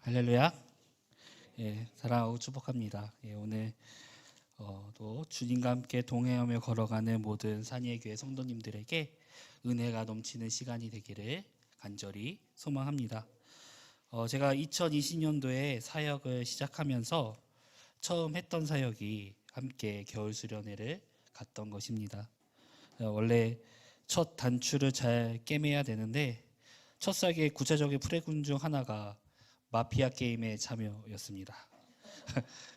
할렐루야. 사랑하고 축복합니다. 오늘 또 주님과 함께 동행하며 걸어가는 모든 산이의 교회 성도님들에게 은혜가 넘치는 시간이 되기를 간절히 소망합니다. 제가 2020년도에 사역을 시작하면서 처음 했던 사역이 함께 겨울 수련회를 갔던 것입니다. 원래 첫 단추를 잘 꿰매야 되는데 첫 사역의 구체적인 프로그램 중 하나가 마피아 게임의 참여였습니다.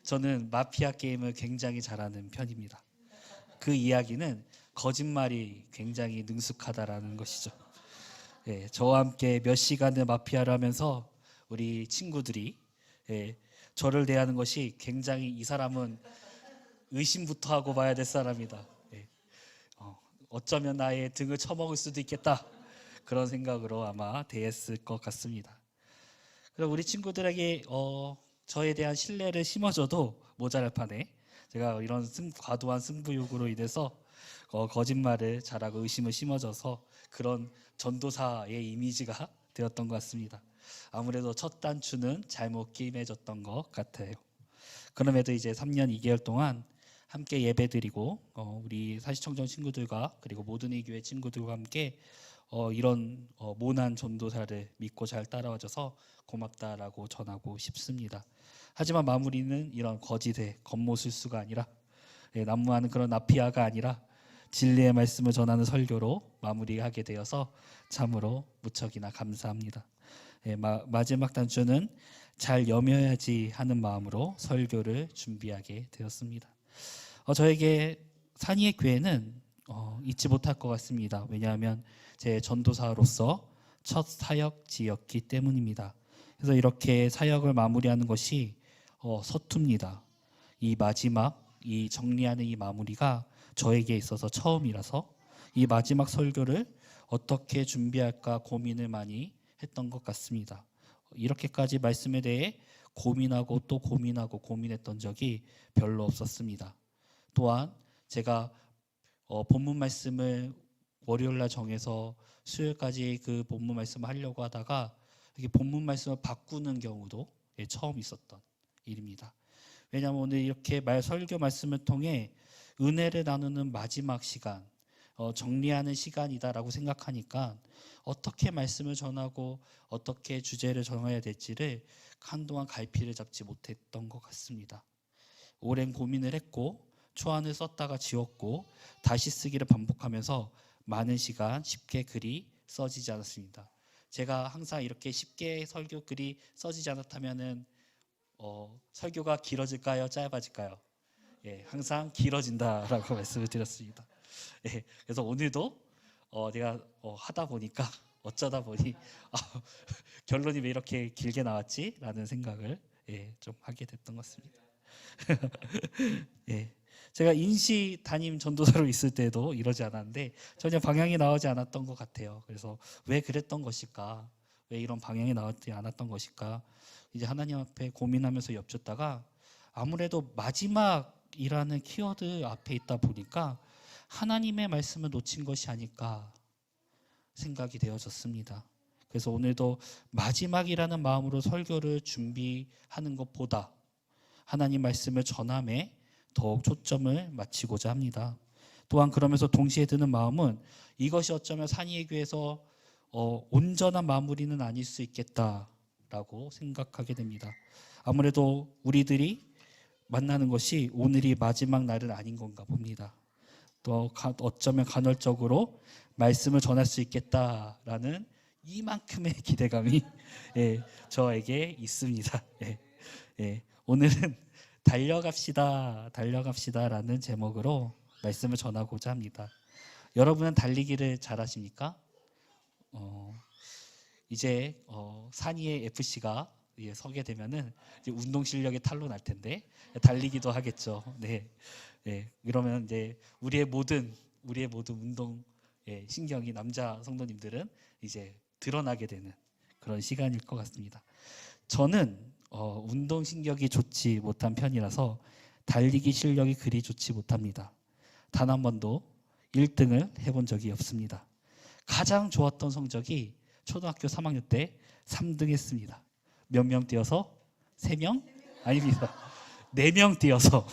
저는 마피아 게임을 굉장히 잘하는 편입니다. 그 이야기는 거짓말이 굉장히 능숙하다라는 것이죠. 저와 함께 몇 시간을 마피아를 하면서 우리 친구들이 저를 대하는 것이 굉장히 이 사람은 의심부터 하고 봐야 될 사람이다. 어쩌면 나의 등을 쳐먹을 수도 있겠다. 그런 생각으로 아마 대했을 것 같습니다. 그래서 우리 친구들에게 저에 대한 신뢰를 심어줘도 모자랄 판에 제가 이런 과도한 승부욕으로 인해서 거짓말을 잘하고 의심을 심어줘서 그런 전도사의 이미지가 되었던 것 같습니다. 아무래도 첫 단추는 잘못 끼매졌던 것 같아요. 그럼에도 이제 3년 2개월 동안 함께 예배드리고 우리 사시청정 친구들과 그리고 모든 이 교회 친구들과 함께 이런 모난 전도사를 믿고 잘 따라와줘서 고맙다라고 전하고 싶습니다. 하지만 마무리는 이런 거짓의 겉모술수가 아니라 난무하는 그런 나피아가 아니라 진리의 말씀을 전하는 설교로 마무리하게 되어서 참으로 무척이나 감사합니다. 마지막 단추는 잘 여며야지 하는 마음으로 설교를 준비하게 되었습니다. 저에게 산이의 교회는 잊지 못할 것 같습니다. 왜냐하면 제 전도사로서 첫 사역지였기 때문입니다. 그래서 이렇게 사역을 마무리하는 것이 서툽니다. 이 마지막, 이 정리하는 이 마무리가 저에게 있어서 처음이라서 이 마지막 설교를 어떻게 준비할까 고민을 많이 했던 것 같습니다. 이렇게까지 말씀에 대해 고민하고 또 고민하고 고민했던 적이 별로 없었습니다. 또한 제가 본문 말씀을 월요일날 정해서 수요일까지 그 본문 말씀을 하려고 하다가 이렇게 본문 말씀을 바꾸는 경우도 처음 있었던 일입니다. 왜냐하면 오늘 이렇게 설교 말씀을 통해 은혜를 나누는 마지막 시간, 정리하는 시간이다라고 생각하니까 어떻게 말씀을 전하고 어떻게 주제를 정해야 될지를 한동안 갈피를 잡지 못했던 것 같습니다. 오랜 고민을 했고 초안을 썼다가 지웠고 다시 쓰기를 반복하면서 많은 시간 쉽게 글이 써지지 않았습니다. 제가 항상 이렇게 쉽게 설교 글이 써지지 않았다면은 설교가 길어질까요? 짧아질까요? 항상 길어진다라고 말씀을 드렸습니다. 그래서 오늘도 내가 하다 보니까 어쩌다 보니 결론이 왜 이렇게 길게 나왔지? 라는 생각을 좀 하게 됐던 것 같습니다. 제가 인시 담임 전도사로 있을 때도 이러지 않았는데 전혀 방향이 나오지 않았던 것 같아요. 그래서 왜 그랬던 것일까? 왜 이런 방향이 나오지 않았던 것일까? 이제 하나님 앞에 고민하면서 엽셨다가 아무래도 마지막이라는 키워드 앞에 있다 보니까 하나님의 말씀을 놓친 것이 아닐까 생각이 되어졌습니다. 그래서 오늘도 마지막이라는 마음으로 설교를 준비하는 것보다 하나님 말씀을 전함에 더욱 초점을 맞추고자 합니다. 또한 그러면서 동시에 드는 마음은 이것이 어쩌면 산이의 교회에서 온전한 마무리는 아닐 수 있겠다라고 생각하게 됩니다. 아무래도 우리들이 만나는 것이 오늘이 마지막 날은 아닌 건가 봅니다. 또 어쩌면 간헐적으로 말씀을 전할 수 있겠다라는 이만큼의 기대감이 저에게 있습니다. 오늘은 달려갑시다라는 제목으로 말씀을 전하고자 합니다. 여러분은 달리기를 잘하십니까? 이제 산이의 FC가 서게 되면은 이제 운동 실력이 탄로 날 텐데 달리기도 하겠죠. 그러면 이제 우리의 모든 운동 신경이 남자 성도님들은 이제 드러나게 되는 그런 시간일 것 같습니다. 저는 운동신경이 좋지 못한 편이라서 달리기 실력이 그리 좋지 못합니다. 단 한 번도 1등을 해본 적이 없습니다. 가장 좋았던 성적이 초등학교 3학년 때 3등 했습니다. 몇 명 뛰어서? 3명? 아닙니다. 4명 뛰어서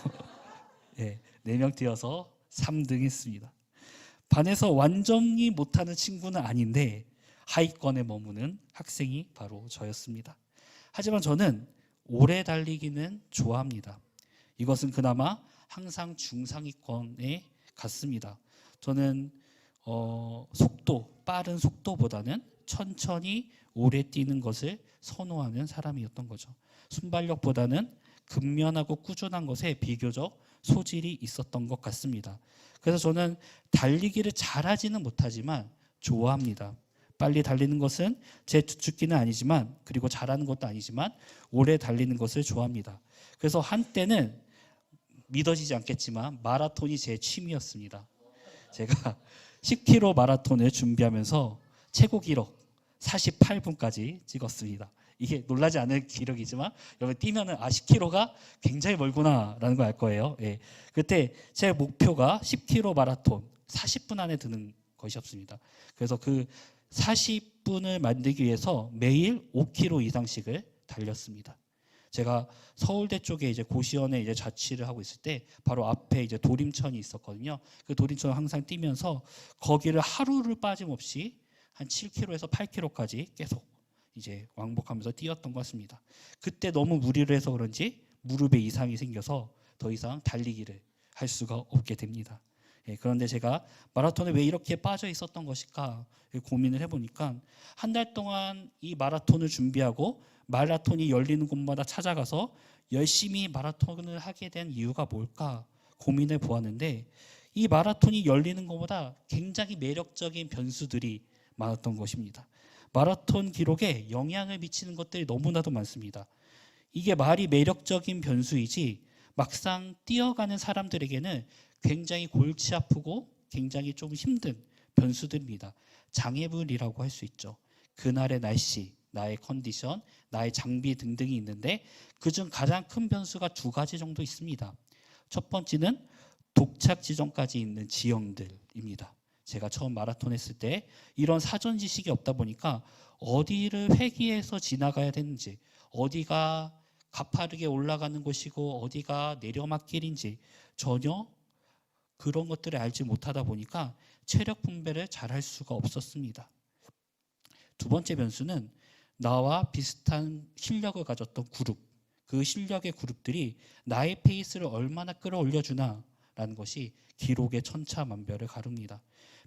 예, 4명 뛰어서 3등 했습니다. 반에서 완전히 못하는 친구는 아닌데 하위권에 머무는 학생이 바로 저였습니다. 하지만 저는 오래 달리기는 좋아합니다. 이것은 그나마 항상 중상위권에 갔습니다. 저는 빠른 속도보다는 천천히 오래 뛰는 것을 선호하는 사람이었던 거죠. 순발력보다는 근면하고 꾸준한 것에 비교적 소질이 있었던 것 같습니다. 그래서 저는 달리기를 잘하지는 못하지만 좋아합니다. 빨리 달리는 것은 제 주특기는 아니지만, 그리고 잘하는 것도 아니지만 오래 달리는 것을 좋아합니다. 그래서 한때는 믿어지지 않겠지만 마라톤이 제 취미였습니다. 제가 10km 마라톤을 준비하면서 최고 기록 48분까지 찍었습니다. 이게 놀라지 않을 기록이지만 여러분 뛰면은 10km가 굉장히 멀구나라는 걸 알 거예요. 예. 그때 제 목표가 10km 마라톤 40분 안에 드는 것이었습니다. 그래서 그 40분을 만들기 위해서 매일 5km 이상씩을 달렸습니다. 제가 서울대 쪽에 이제 고시원에 이제 자취를 하고 있을 때 바로 앞에 이제 도림천이 있었거든요. 그 도림천을 항상 뛰면서 거기를 하루를 빠짐없이 한 7km에서 8km까지 계속 이제 왕복하면서 뛰었던 것 같습니다. 그때 너무 무리를 해서 그런지 무릎에 이상이 생겨서 더 이상 달리기를 할 수가 없게 됩니다. 예, 그런데 제가 마라톤에 왜 이렇게 빠져 있었던 것일까 고민을 해보니까 한 달 동안 이 마라톤을 준비하고 마라톤이 열리는 곳마다 찾아가서 열심히 마라톤을 하게 된 이유가 뭘까 고민해 보았는데, 이 마라톤이 열리는 것보다 굉장히 매력적인 변수들이 많았던 것입니다. 마라톤 기록에 영향을 미치는 것들이 너무나도 많습니다. 이게 말이 매력적인 변수이지 막상 뛰어가는 사람들에게는 굉장히 골치 아프고 굉장히 좀 힘든 변수들입니다. 장애물이라고 할 수 있죠. 그날의 날씨, 나의 컨디션, 나의 장비 등등이 있는데 그중 가장 큰 변수가 2가지 정도 있습니다. 첫 번째는 도착 지점까지 있는 지형들입니다. 제가 처음 마라톤 했을 때 이런 사전 지식이 없다 보니까 어디를 회귀해서 지나가야 되는지, 어디가 가파르게 올라가는 곳이고 어디가 내려막길인지 전혀 그런 것들을 알지 못하다 보니까 체력 분배를 잘 할 수가 없었습니다. 2번째 변수는 나와 비슷한 실력을 가졌던 그룹, 그 실력의 그룹들이 나의 페이스를 얼마나 끌어올려주나라는 것이 기록의 천차만별을 가릅니다.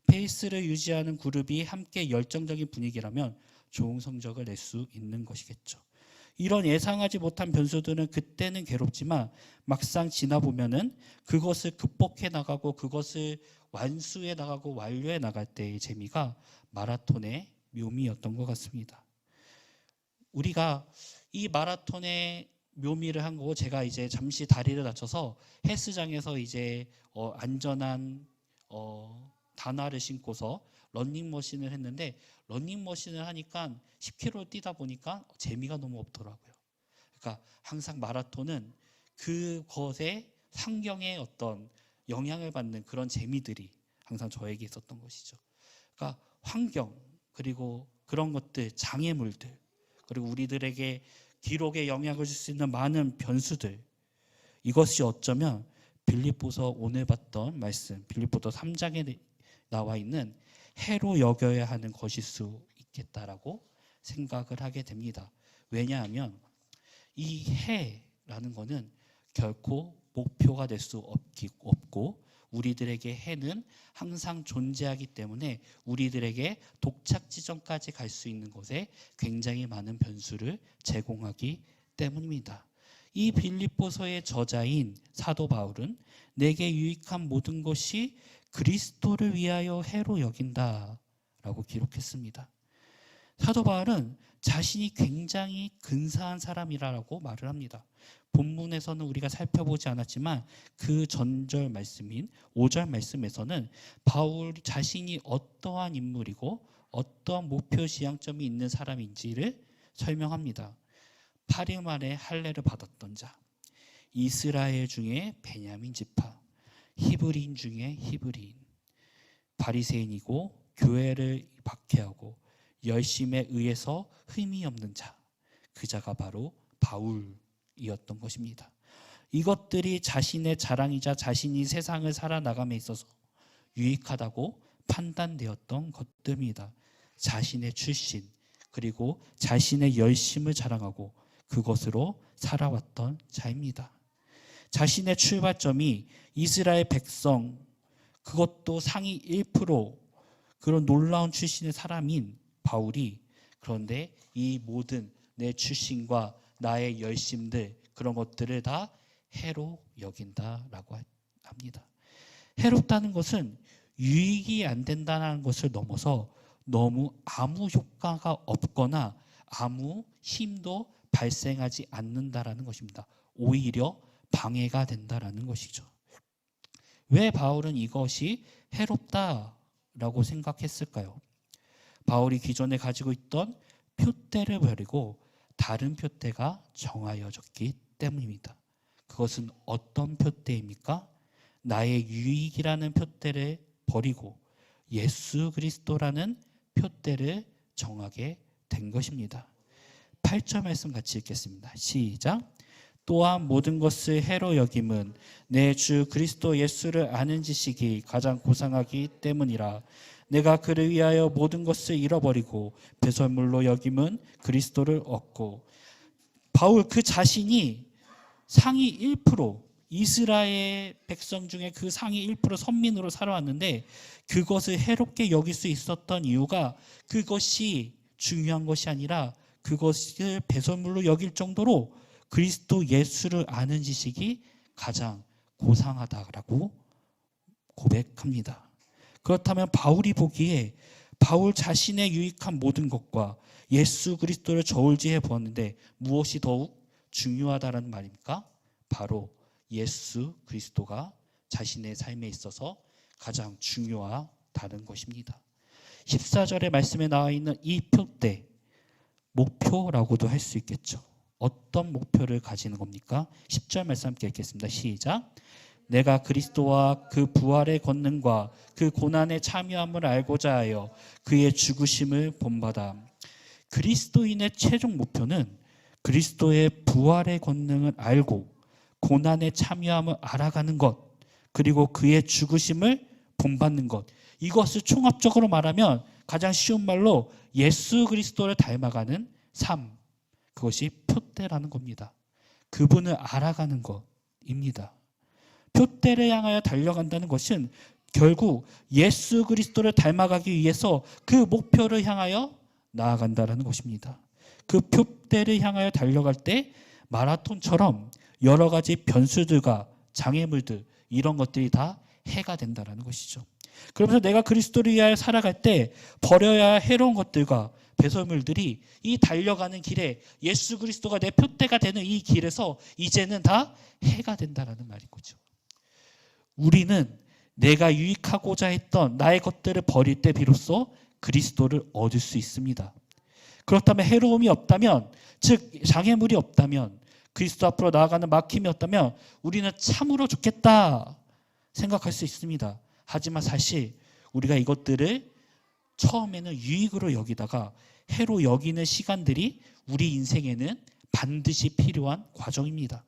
페이스를 유지하는 그룹이 함께 열정적인 분위기라면 좋은 성적을 낼 수 있는 것이겠죠. 이런 예상하지 못한 변수들은 그때는 괴롭지만 막상 지나보면은 그것을 극복해 나가고 그것을 완수해 나가고 완료해 나갈 때의 재미가 마라톤의 묘미였던 것 같습니다. 우리가 이 마라톤의 묘미를 한 거고, 제가 이제 잠시 다리를 다쳐서 헬스장에서 이제 안전한 단화를 신고서 러닝머신을 했는데, 러닝머신을 하니까 10km 뛰다 보니까 재미가 너무 없더라고요. 그러니까 항상 마라톤은 그것의 환경에 어떤 영향을 받는 그런 재미들이 항상 저에게 있었던 것이죠. 그러니까 환경, 그리고 그런 것들, 장애물들, 그리고 우리들에게 기록에 영향을 줄 수 있는 많은 변수들, 이것이 어쩌면 빌립보서 오늘 봤던 말씀, 빌립보서 3장에 나와 있는 해로 여겨야 하는 것일 수 있겠다라고 생각을 하게 됩니다. 왜냐하면 이 해라는 것은 결코 목표가 될 수 없고, 우리들에게 해는 항상 존재하기 때문에 우리들에게 도착 지점까지 갈 수 있는 곳에 굉장히 많은 변수를 제공하기 때문입니다. 이 빌립보서의 저자인 사도 바울은 내게 유익한 모든 것이 그리스도를 위하여 해로 여긴다라고 기록했습니다. 사도 바울은 자신이 굉장히 근사한 사람이라고 말을 합니다. 본문에서는 우리가 살펴보지 않았지만 그 전절 말씀인 5절 말씀에서는 바울 자신이 어떠한 인물이고 어떠한 목표 지향점이 있는 사람인지를 설명합니다. 8일 만에 할례를 받았던 자, 이스라엘 중에 베냐민 지파, 히브리인 중에 히브리인, 바리새인이고 교회를 박해하고 열심에 의해서 흠이 없는 자, 그 자가 바로 바울이었던 것입니다. 이것들이 자신의 자랑이자 자신이 세상을 살아나감에 있어서 유익하다고 판단되었던 것들입니다. 자신의 출신 그리고 자신의 열심을 자랑하고 그것으로 살아왔던 자입니다. 자신의 출발점이 이스라엘 백성, 그것도 상위 1% 그런 놀라운 출신의 사람인 바울이, 그런데 이 모든 내 출신과 나의 열심들 그런 것들을 다 해로 여긴다라고 합니다. 해롭다는 것은 유익이 안 된다는 것을 넘어서 너무 아무 효과가 없거나 아무 힘도 발생하지 않는다라는 것입니다. 오히려 방해가 된다라는 것이죠. 왜 바울은 이것이 해롭다라고 생각했을까요? 바울이 기존에 가지고 있던 표대를 버리고 다른 표대가 정하여졌기 때문입니다. 그것은 어떤 표대입니까? 나의 유익이라는 표대를 버리고 예수 그리스도라는 표대를 정하게 된 것입니다. 8절 말씀 같이 읽겠습니다. 시작. 또한 모든 것을 해로 여김은 내 주 그리스도 예수를 아는 지식이 가장 고상하기 때문이라. 내가 그를 위하여 모든 것을 잃어버리고 배설물로 여김은 그리스도를 얻고. 바울 그 자신이 상위 1%, 이스라엘 백성 중에 그 상위 1% 선민으로 살아왔는데 그것을 해롭게 여길 수 있었던 이유가 그것이 중요한 것이 아니라 그것을 배설물로 여길 정도로 그리스도 예수를 아는 지식이 가장 고상하다라고 고백합니다. 그렇다면 바울이 보기에 바울 자신의 유익한 모든 것과 예수 그리스도를 저울지해 보았는데 무엇이 더욱 중요하다는 말입니까? 바로 예수 그리스도가 자신의 삶에 있어서 가장 중요하다는 것입니다. 14절의 말씀에 나와 있는 이 표대, 목표라고도 할 수 있겠죠. 어떤 목표를 가지는 겁니까? 10절 말씀 함께 읽겠습니다. 시작. 내가 그리스도와 그 부활의 권능과 그 고난의 참여함을 알고자 하여 그의 죽으심을 본받아. 그리스도인의 최종 목표는 그리스도의 부활의 권능을 알고 고난의 참여함을 알아가는 것, 그리고 그의 죽으심을 본받는 것. 이것을 총합적으로 말하면 가장 쉬운 말로 예수 그리스도를 닮아가는 삶, 그것이 표대라는 겁니다. 그분을 알아가는 것입니다. 표대를 향하여 달려간다는 것은 결국 예수 그리스도를 닮아가기 위해서 그 목표를 향하여 나아간다는 것입니다. 그 표대를 향하여 달려갈 때 마라톤처럼 여러 가지 변수들과 장애물들 이런 것들이 다 해가 된다는 것이죠. 그러면서 내가 그리스도를 위하여 살아갈 때 버려야 할 해로운 것들과 배설물들이 이 달려가는 길에 예수 그리스도가 내 표대가 되는 이 길에서 이제는 다 해가 된다는 말인 거죠. 우리는 내가 유익하고자 했던 나의 것들을 버릴 때 비로소 그리스도를 얻을 수 있습니다. 그렇다면 해로움이 없다면, 즉 장애물이 없다면, 그리스도 앞으로 나아가는 막힘이 없다면 우리는 참으로 좋겠다 생각할 수 있습니다. 하지만 사실 우리가 이것들을 처음에는 유익으로 여기다가 해로 여기는 시간들이 우리 인생에는 반드시 필요한 과정입니다.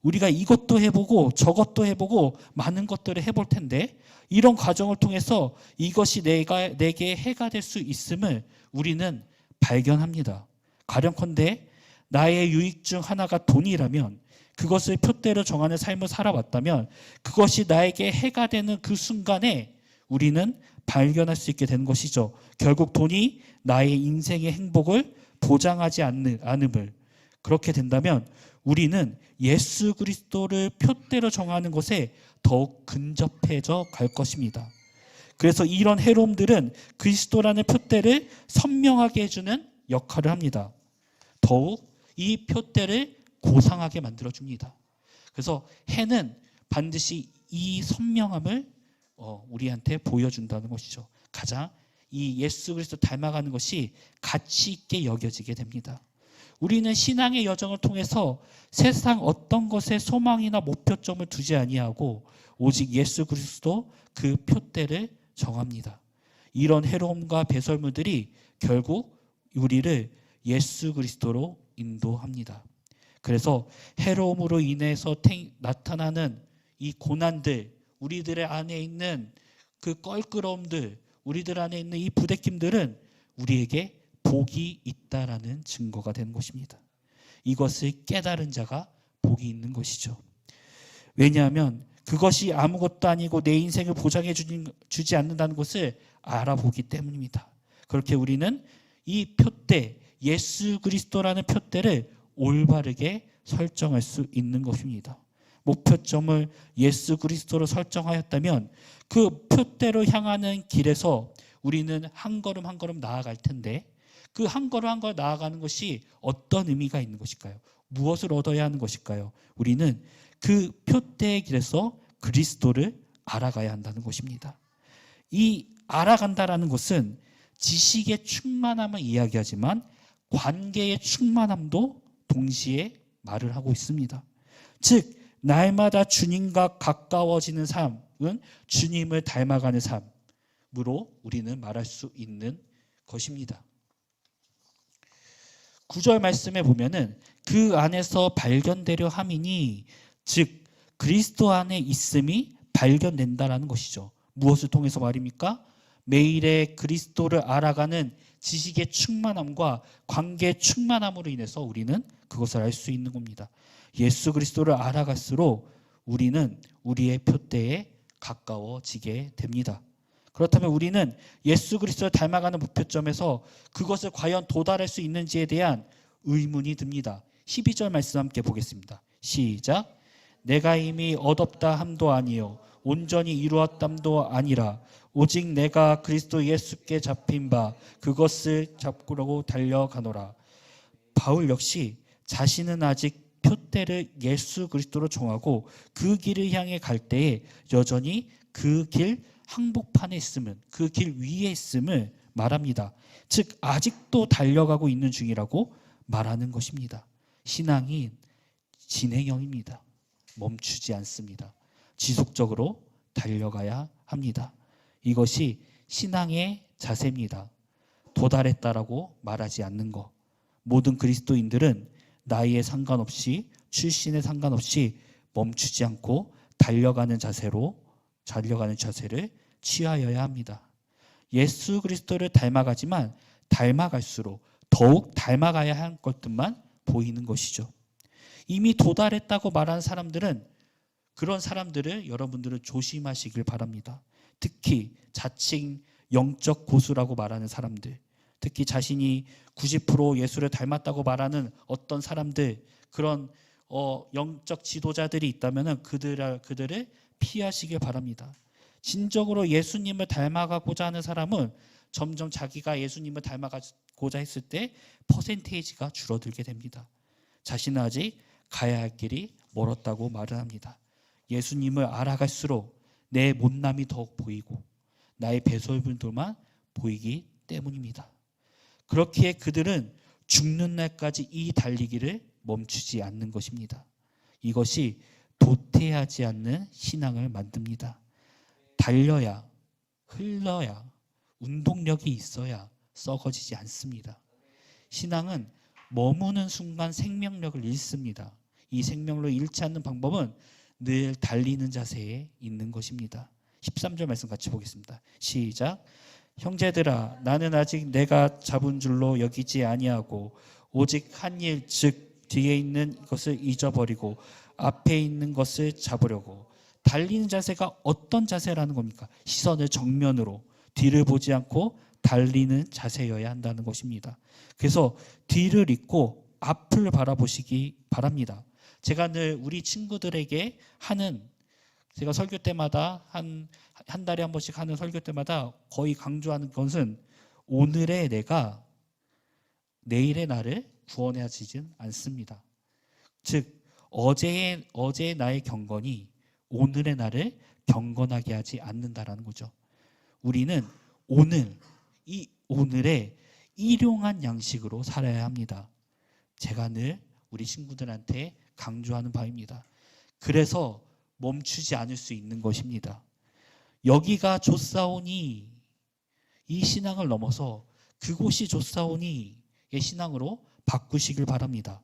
우리가 이것도 해보고 저것도 해보고 많은 것들을 해볼 텐데 이런 과정을 통해서 이것이 내게 해가 될 수 있음을 우리는 발견합니다. 가령컨대 나의 유익 중 하나가 돈이라면, 그것을 표대로 정하는 삶을 살아왔다면 그것이 나에게 해가 되는 그 순간에 우리는 발견할 수 있게 되는 것이죠. 결국 돈이 나의 인생의 행복을 보장하지 않음을. 그렇게 된다면 우리는 예수 그리스도를 표대로 정하는 것에 더욱 근접해져 갈 것입니다. 그래서 이런 해로움들은 그리스도라는 표대를 선명하게 해주는 역할을 합니다. 더욱 이 표대를 고상하게 만들어줍니다. 그래서 해는 반드시 이 선명함을 우리한테 보여준다는 것이죠. 가장 이 예수 그리스도 닮아가는 것이 가치 있게 여겨지게 됩니다. 우리는 신앙의 여정을 통해서 세상 어떤 것에 소망이나 목표점을 두지 아니하고 오직 예수 그리스도 그 표대를 정합니다. 이런 해로움과 배설물들이 결국 우리를 예수 그리스도로 인도합니다. 그래서 해로움으로 인해서 나타나는 이 고난들, 우리들의 안에 있는 그 껄끄러움들, 우리들 안에 있는 이 부대낌들은 우리에게 복이 있다라는 증거가 되는 것입니다. 이것을 깨달은 자가 복이 있는 것이죠. 왜냐하면 그것이 아무것도 아니고 내 인생을 보장해 주지 않는다는 것을 알아보기 때문입니다. 그렇게 우리는 이 표대, 예수 그리스도라는 표대를 올바르게 설정할 수 있는 것입니다. 목표점을 예수 그리스도로 설정하였다면 그 표대로 향하는 길에서 우리는 한 걸음 한 걸음 나아갈 텐데, 그 한 걸음 한 걸음 나아가는 것이 어떤 의미가 있는 것일까요? 무엇을 얻어야 하는 것일까요? 우리는 그 표대의 길에서 그리스도를 알아가야 한다는 것입니다. 이 알아간다라는 것은 지식의 충만함을 이야기하지만 관계의 충만함도 동시에 말을 하고 있습니다. 즉 날마다 주님과 가까워지는 삶은 주님을 닮아가는 삶으로 우리는 말할 수 있는 것입니다. 9절 말씀에 보면은 그 안에서 발견되려 함이니, 즉 그리스도 안에 있음이 발견된다라는 것이죠. 무엇을 통해서 말입니까? 매일의 그리스도를 알아가는 지식의 충만함과 관계의 충만함으로 인해서 우리는 그것을 알 수 있는 겁니다. 예수 그리스도를 알아갈수록 우리는 우리의 표대에 가까워지게 됩니다. 그렇다면 우리는 예수 그리스도를 닮아가는 목표점에서 그것을 과연 도달할 수 있는지에 대한 의문이 듭니다. 12절 말씀 함께 보겠습니다. 시작. 내가 이미 얻었다 함도 아니요 온전히 이루었담도 아니라 오직 내가 그리스도 예수께 잡힌 바 그것을 잡으려고 달려가노라. 바울 역시 자신은 아직 표대를 예수 그리스도로 정하고 그 길을 향해 갈 때에 여전히 그 길 항복판에 있음은, 그 길 위에 있음을 말합니다. 즉 아직도 달려가고 있는 중이라고 말하는 것입니다. 신앙이 진행형입니다. 멈추지 않습니다. 지속적으로 달려가야 합니다. 이것이 신앙의 자세입니다. 도달했다라고 말하지 않는 것. 모든 그리스도인들은 나이에 상관없이, 출신에 상관없이 멈추지 않고 달려가는 자세를 취하여야 합니다. 예수 그리스도를 닮아가지만 닮아갈수록 더욱 닮아가야 할 것들만 보이는 것이죠. 이미 도달했다고 말하는 사람들은, 그런 사람들을 여러분들은 조심하시길 바랍니다. 특히 자칭 영적 고수라고 말하는 사람들, 특히 자신이 90% 예수를 닮았다고 말하는 어떤 사람들, 그런 영적 지도자들이 있다면 그들을 피하시길 바랍니다. 진정으로 예수님을 닮아가고자 하는 사람은 점점 자기가 예수님을 닮아가고자 했을 때 퍼센테이지가 줄어들게 됩니다. 자신은 아직 가야 할 길이 멀었다고 말을 합니다. 예수님을 알아갈수록 내 못남이 더욱 보이고 나의 배설물들만 보이기 때문입니다. 그렇기에 그들은 죽는 날까지 이 달리기를 멈추지 않는 것입니다. 이것이 도태하지 않는 신앙을 만듭니다. 달려야, 흘러야, 운동력이 있어야 썩어지지 않습니다. 신앙은 머무는 순간 생명력을 잃습니다. 이 생명력을 잃지 않는 방법은 늘 달리는 자세에 있는 것입니다. 13절 말씀 같이 보겠습니다. 시작. 형제들아, 나는 아직 내가 잡은 줄로 여기지 아니하고 오직 한 일, 즉 뒤에 있는 것을 잊어버리고 앞에 있는 것을 잡으려고. 달리는 자세가 어떤 자세라는 겁니까? 시선을 정면으로, 뒤를 보지 않고 달리는 자세여야 한다는 것입니다. 그래서 뒤를 잇고 앞을 바라보시기 바랍니다. 제가 늘 우리 친구들에게 하는, 제가 설교 때마다 한 달에 한 번씩 하는 설교 때마다 거의 강조하는 것은, 오늘의 내가 내일의 나를 구원하지는 않습니다. 즉 어제의 나의 경건이 오늘의 나를 경건하게 하지 않는다라는 거죠. 우리는 이 오늘의 일용한 양식으로 살아야 합니다. 제가 늘 우리 친구들한테 강조하는 바입니다. 그래서 멈추지 않을 수 있는 것입니다. 여기가 좋사오니, 이 신앙을 넘어서 그곳이 좋사오니의 신앙으로 바꾸시길 바랍니다.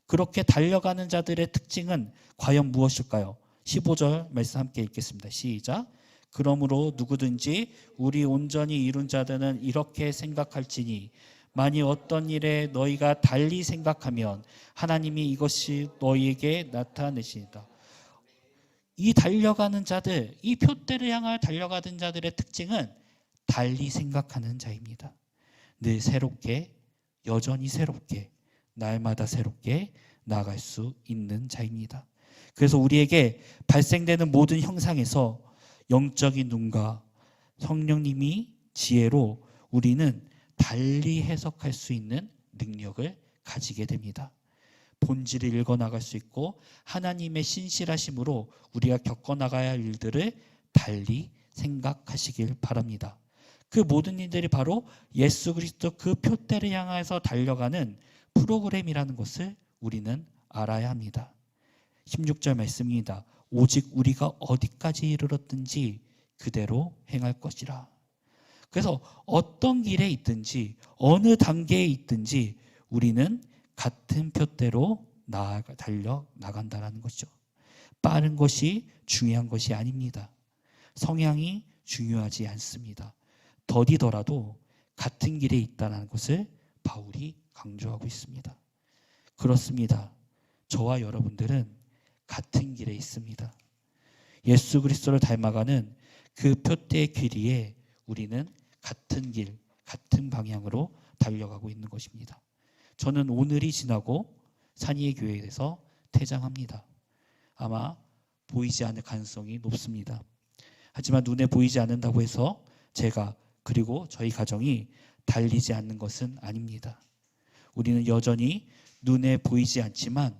그렇게 달려가는 자들의 특징은 과연 무엇일까요? 15절 말씀 함께 읽겠습니다. 시작. 그러므로 누구든지 우리 온전히 이룬 자들은 이렇게 생각할지니 만일 어떤 일에 너희가 달리 생각하면 하나님이 이것이 너희에게 나타내시리다. 이 달려가는 자들, 이 표대를 향하여 달려가는 자들의 특징은 달리 생각하는 자입니다. 늘 새롭게, 여전히 새롭게, 날마다 새롭게 나아갈 수 있는 자입니다. 그래서 우리에게 발생되는 모든 형상에서 영적인 눈과 성령님이 지혜로 우리는 달리 해석할 수 있는 능력을 가지게 됩니다. 본질을 읽어나갈 수 있고 하나님의 신실하심으로 우리가 겪어나가야 할 일들을 달리 생각하시길 바랍니다. 그 모든 일들이 바로 예수 그리스도 그 표대를 향해서 달려가는 프로그램이라는 것을 우리는 알아야 합니다. 16절 말씀입니다. 오직 우리가 어디까지 이르렀든지 그대로 행할 것이라. 그래서 어떤 길에 있든지 어느 단계에 있든지 우리는 같은 표대로 달려 나간다는 것이죠. 빠른 것이 중요한 것이 아닙니다. 성향이 중요하지 않습니다. 더디더라도 같은 길에 있다는 것을 바울이 강조하고 있습니다. 그렇습니다. 저와 여러분들은 같은 길에 있습니다. 예수 그리스도를 닮아가는 그 표대의 길 위에 우리는 같은 길, 같은 방향으로 달려가고 있는 것입니다. 저는 오늘이 지나고 산이의 교회에서 퇴장합니다. 아마 보이지 않을 가능성이 높습니다. 하지만 눈에 보이지 않는다고 해서 제가 그리고 저희 가정이 달리지 않는 것은 아닙니다. 우리는 여전히 눈에 보이지 않지만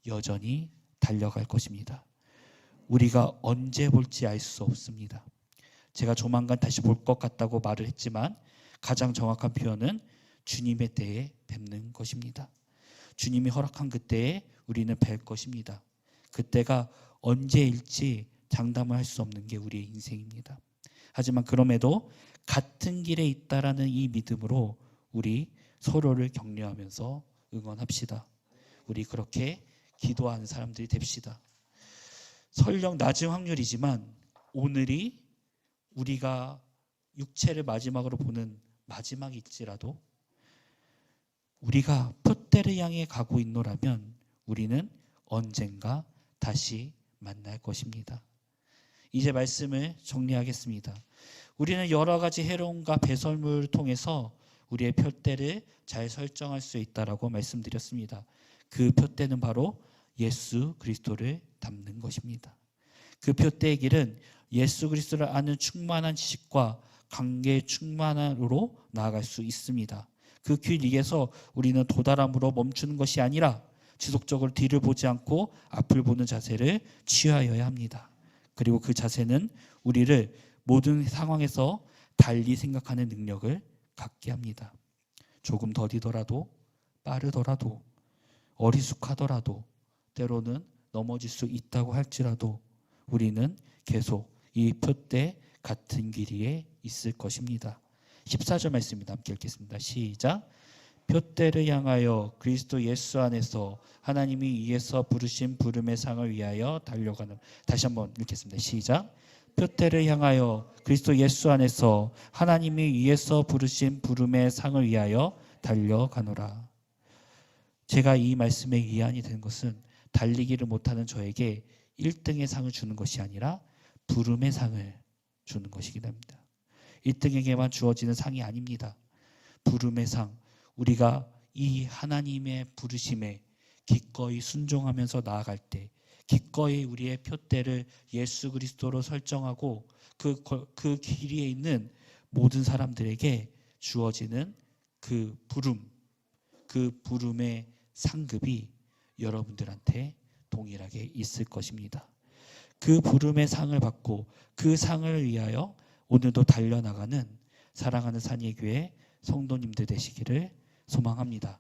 여전히 달려갈 것입니다. 우리가 언제 볼지 알 수 없습니다. 제가 조만간 다시 볼 것 같다고 말을 했지만 가장 정확한 표현은 주님의 때에 뵙는 것입니다. 주님이 허락한 그때에 우리는 뵐 것입니다. 그때가 언제일지 장담을 할 수 없는 게 우리의 인생입니다. 하지만 그럼에도 같은 길에 있다라는 이 믿음으로 우리 서로를 격려하면서 응원합시다. 우리 그렇게 기도하는 사람들이 됩시다. 설령 낮은 확률이지만 오늘이 우리가 육체를 마지막으로 보는 마지막일지라도 우리가 표대를 향해 가고 있노라면 우리는 언젠가 다시 만날 것입니다. 이제 말씀을 정리하겠습니다. 우리는 여러 가지 해로움과 배설물을 통해서 우리의 표대를 잘 설정할 수 있다라고 말씀드렸습니다. 그 표대는 바로 예수 그리스도를 닮는 것입니다. 그 표대의 길은 예수 그리스도를 아는 충만한 지식과 관계의 충만함으로 나아갈 수 있습니다. 그 길 위에서 우리는 도달함으로 멈추는 것이 아니라 지속적으로 뒤를 보지 않고 앞을 보는 자세를 취하여야 합니다. 그리고 그 자세는 우리를 모든 상황에서 달리 생각하는 능력을 갖게 합니다. 조금 더디더라도 빠르더라도 어리숙하더라도 때로는 넘어질 수 있다고 할지라도 우리는 계속 이 표대 같은 길 위에 있을 것입니다. 14절 말씀입니다. 함께 읽겠습니다. 시작. 표대를 향하여 그리스도 예수 안에서 하나님이 위에서 부르신 부름의 상을 위하여 달려가는. 다시 한번 읽겠습니다. 시작. 표대를 향하여 그리스도 예수 안에서 하나님이 위에서 부르신 부름의 상을 위하여 달려가노라. 제가 이 말씀에 위안이 된 것은 달리기를 못하는 저에게 1등의 상을 주는 것이 아니라 부름의 상을 주는 것이긴 합니다. 1등에게만 주어지는 상이 아닙니다. 부름의 상, 우리가 이 하나님의 부르심에 기꺼이 순종하면서 나아갈 때 기꺼이 우리의 표대를 예수 그리스도로 설정하고 그 길 위에 있는 모든 사람들에게 주어지는 그 부름, 그 부름의 상급이 여러분들한테 동일하게 있을 것입니다. 그 부름의 상을 받고 그 상을 위하여 오늘도 달려나가는 사랑하는 산의교회 성도님들 되시기를 소망합니다.